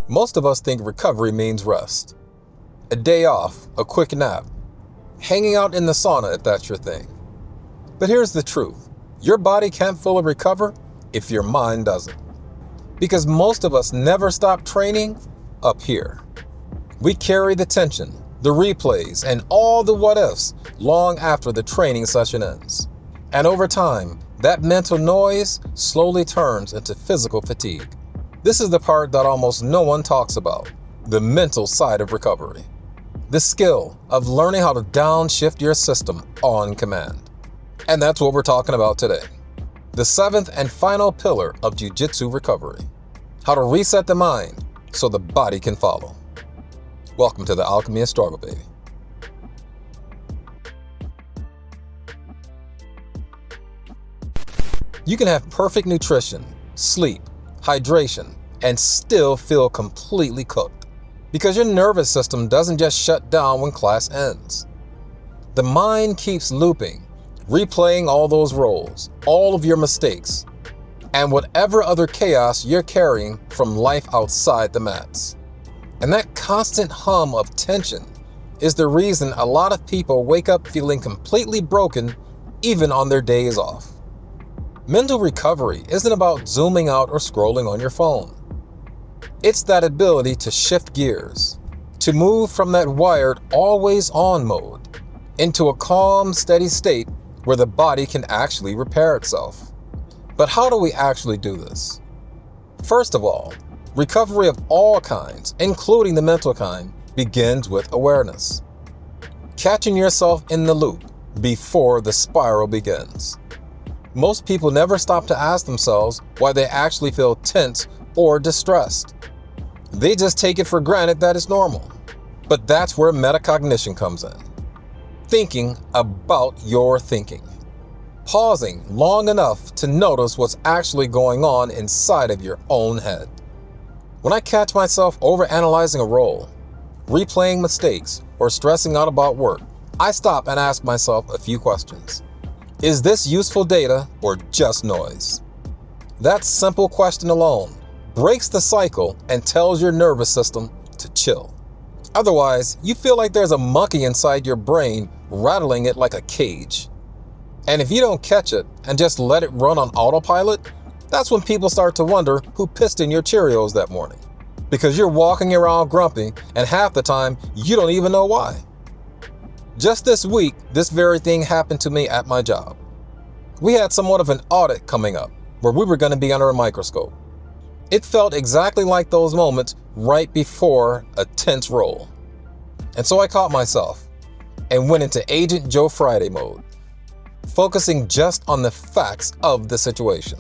Most of us think recovery means rest. A day off, a quick nap, hanging out in the sauna if that's your thing. But here's the truth. Your body can't fully recover if your mind doesn't. Because most of us never stop training up here. We carry the tension, the replays, and all the what-ifs long after the training session ends. And over time, that mental noise slowly turns into physical fatigue. This is the part that almost no one talks about, the mental side of recovery. The skill of learning how to downshift your system on command. And that's what we're talking about today. The seventh and final pillar of Jiu-Jitsu recovery. How to reset the mind so the body can follow. Welcome to the Alchemy of Struggle, baby. You can have perfect nutrition, sleep, hydration, and still feel completely cooked. Because your nervous system doesn't just shut down when class ends. The mind keeps looping, replaying all those roles, all of your mistakes, and whatever other chaos you're carrying from life outside the mats. And that constant hum of tension is the reason a lot of people wake up feeling completely broken even on their days off. Mental recovery isn't about zooming out or scrolling on your phone. It's that ability to shift gears, to move from that wired always-on mode into a calm, steady state where the body can actually repair itself. But how do we actually do this? First of all, recovery of all kinds, including the mental kind, begins with awareness. Catching yourself in the loop before the spiral begins. Most people never stop to ask themselves why they actually feel tense or distressed. They just take it for granted that it's normal. But that's where metacognition comes in. Thinking about your thinking. Pausing long enough to notice what's actually going on inside of your own head. When I catch myself overanalyzing a role, replaying mistakes, or stressing out about work, I stop and ask myself a few questions. Is this useful data or just noise? That simple question alone breaks the cycle and tells your nervous system to chill. Otherwise, you feel like there's a monkey inside your brain rattling it like a cage. And if you don't catch it and just let it run on autopilot, that's when people start to wonder who pissed in your Cheerios that morning. Because you're walking around grumpy and half the time you don't even know why. Just this week, this very thing happened to me at my job. We had somewhat of an audit coming up where we were going to be under a microscope. It felt exactly like those moments right before a tense roll. And so I caught myself and went into Agent Joe Friday mode, focusing just on the facts of the situation.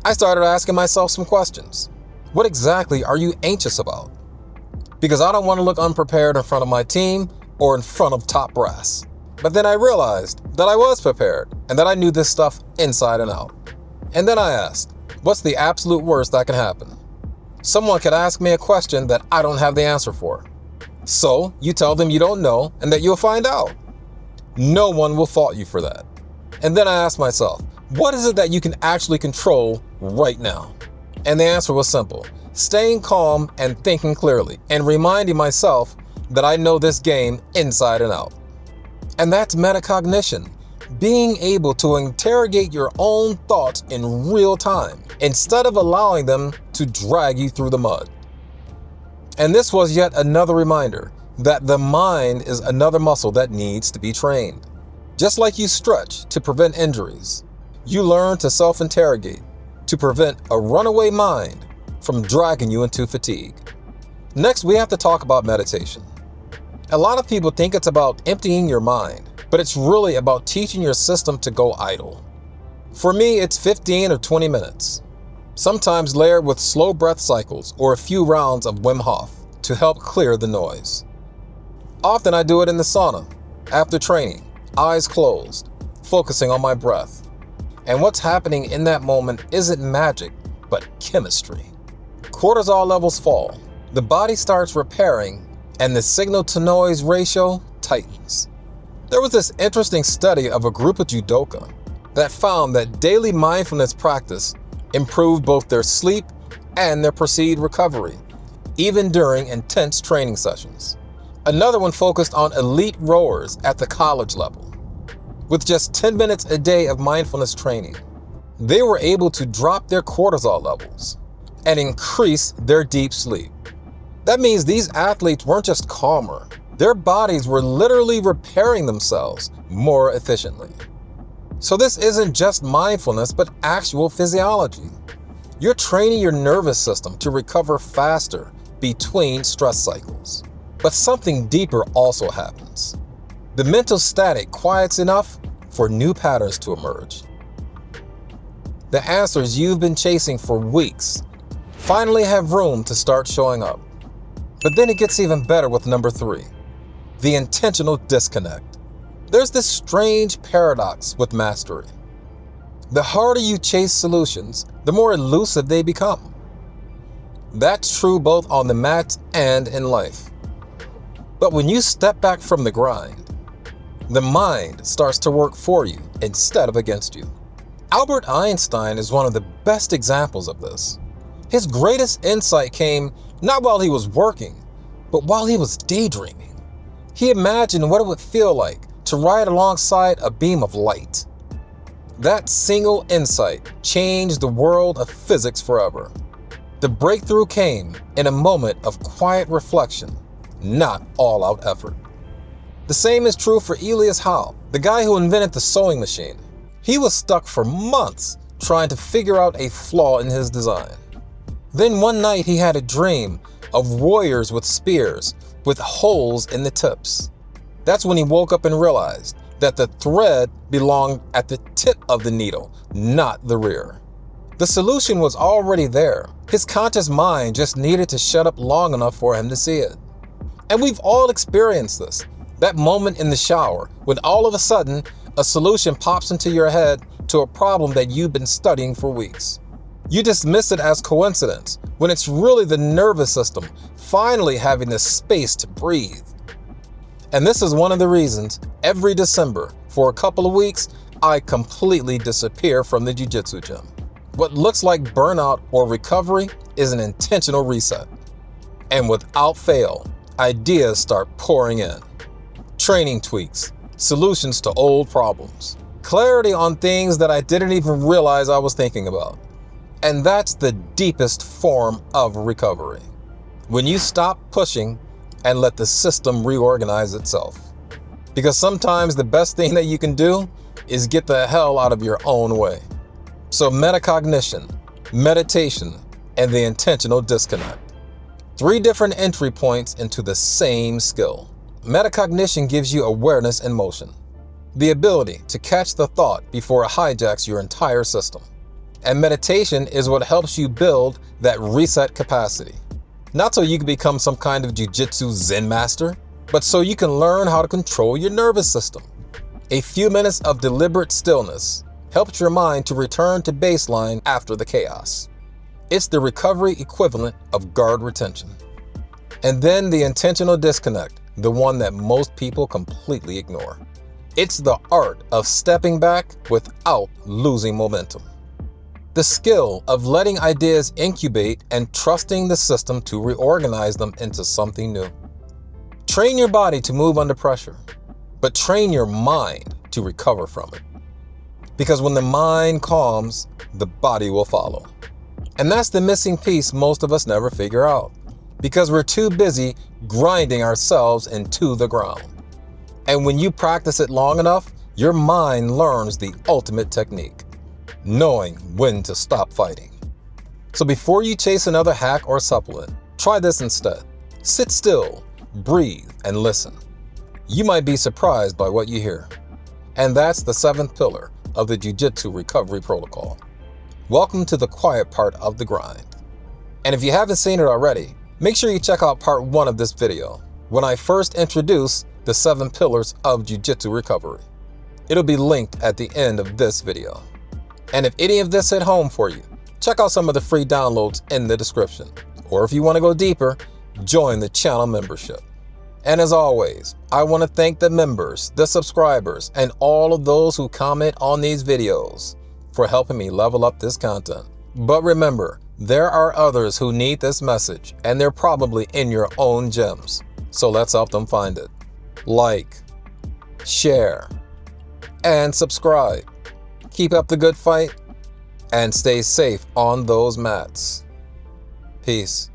I started asking myself some questions. What exactly are you anxious about? Because I don't want to look unprepared in front of my team or in front of top brass. But then I realized that I was prepared and that I knew this stuff inside and out. And then I asked, what's the absolute worst that can happen? Someone could ask me a question that I don't have the answer for. So you tell them you don't know and that you'll find out. No one will fault you for that. And then I asked myself, what is it that you can actually control right now? And the answer was simple. Staying calm and thinking clearly and reminding myself that I know this game inside and out. And that's metacognition. Being able to interrogate your own thoughts in real time instead of allowing them to drag you through the mud. And this was yet another reminder that the mind is another muscle that needs to be trained. Just like you stretch to prevent injuries, you learn to self-interrogate to prevent a runaway mind from dragging you into fatigue. Next, we have to talk about meditation. A lot of people think it's about emptying your mind, but it's really about teaching your system to go idle. For me, it's 15 or 20 minutes, sometimes layered with slow breath cycles or a few rounds of Wim Hof to help clear the noise. Often I do it in the sauna, after training, eyes closed, focusing on my breath. And what's happening in that moment isn't magic, but chemistry. Cortisol levels fall, the body starts repairing, and the signal-to-noise ratio tightens. There was this interesting study of a group of judoka that found that daily mindfulness practice improved both their sleep and their perceived recovery, even during intense training sessions. Another one focused on elite rowers at the college level. With just 10 minutes a day of mindfulness training, they were able to drop their cortisol levels and increase their deep sleep. That means these athletes weren't just calmer, their bodies were literally repairing themselves more efficiently. So this isn't just mindfulness, but actual physiology. You're training your nervous system to recover faster between stress cycles. But something deeper also happens. The mental static quiets enough for new patterns to emerge. The answers you've been chasing for weeks finally have room to start showing up. But then it gets even better with number 3, the intentional disconnect. There's this strange paradox with mastery. The harder you chase solutions, the more elusive they become. That's true both on the mat and in life. But when you step back from the grind, the mind starts to work for you instead of against you. Albert Einstein is one of the best examples of this. His greatest insight came not while he was working, but while he was daydreaming. He imagined what it would feel like to ride alongside a beam of light. That single insight changed the world of physics forever. The breakthrough came in a moment of quiet reflection, not all-out effort. The same is true for Elias Howe, the guy who invented the sewing machine. He was stuck for months trying to figure out a flaw in his design. Then one night he had a dream of warriors with spears with holes in the tips. That's when he woke up and realized that the thread belonged at the tip of the needle, not the rear. The solution was already there. His conscious mind just needed to shut up long enough for him to see it. And we've all experienced this. That moment in the shower when all of a sudden a solution pops into your head to a problem that you've been studying for weeks. You dismiss it as coincidence when it's really the nervous system finally having the space to breathe. And this is one of the reasons every December, for a couple of weeks, I completely disappear from the Jiu-Jitsu gym. What looks like burnout or recovery is an intentional reset. And without fail, ideas start pouring in. Training tweaks, solutions to old problems, clarity on things that I didn't even realize I was thinking about. And that's the deepest form of recovery. When you stop pushing and let the system reorganize itself. Because sometimes the best thing that you can do is get the hell out of your own way. So metacognition, meditation, and the intentional disconnect. 3 different entry points into the same skill. Metacognition gives you awareness in motion, the ability to catch the thought before it hijacks your entire system. And meditation is what helps you build that reset capacity. Not so you can become some kind of Jiu-Jitsu Zen master, but so you can learn how to control your nervous system. A few minutes of deliberate stillness helps your mind to return to baseline after the chaos. It's the recovery equivalent of guard retention. And then the intentional disconnect, the one that most people completely ignore. It's the art of stepping back without losing momentum. The skill of letting ideas incubate and trusting the system to reorganize them into something new. Train your body to move under pressure, but train your mind to recover from it. Because when the mind calms, the body will follow. And that's the missing piece most of us never figure out, because we're too busy grinding ourselves into the ground. And when you practice it long enough, your mind learns the ultimate technique, knowing when to stop fighting. So before you chase another hack or supplement, try this instead. Sit still, breathe, and listen. You might be surprised by what you hear. And that's the 7th pillar of the Jiu-Jitsu recovery protocol. Welcome to the quiet part of the grind. And if you haven't seen it already, make sure you check out part 1 of this video, when I first introduced the 7 pillars of Jiu-Jitsu recovery. It'll be linked at the end of this video. And if any of this hit home for you, check out some of the free downloads in the description. Or if you want to go deeper, join the channel membership. And as always, I want to thank the members, the subscribers, and all of those who comment on these videos for helping me level up this content. But remember, There are others who need this message, and they're probably in your own gyms. So let's help them find it. Like, share, and subscribe. Keep up the good fight, and stay safe on those mats. Peace.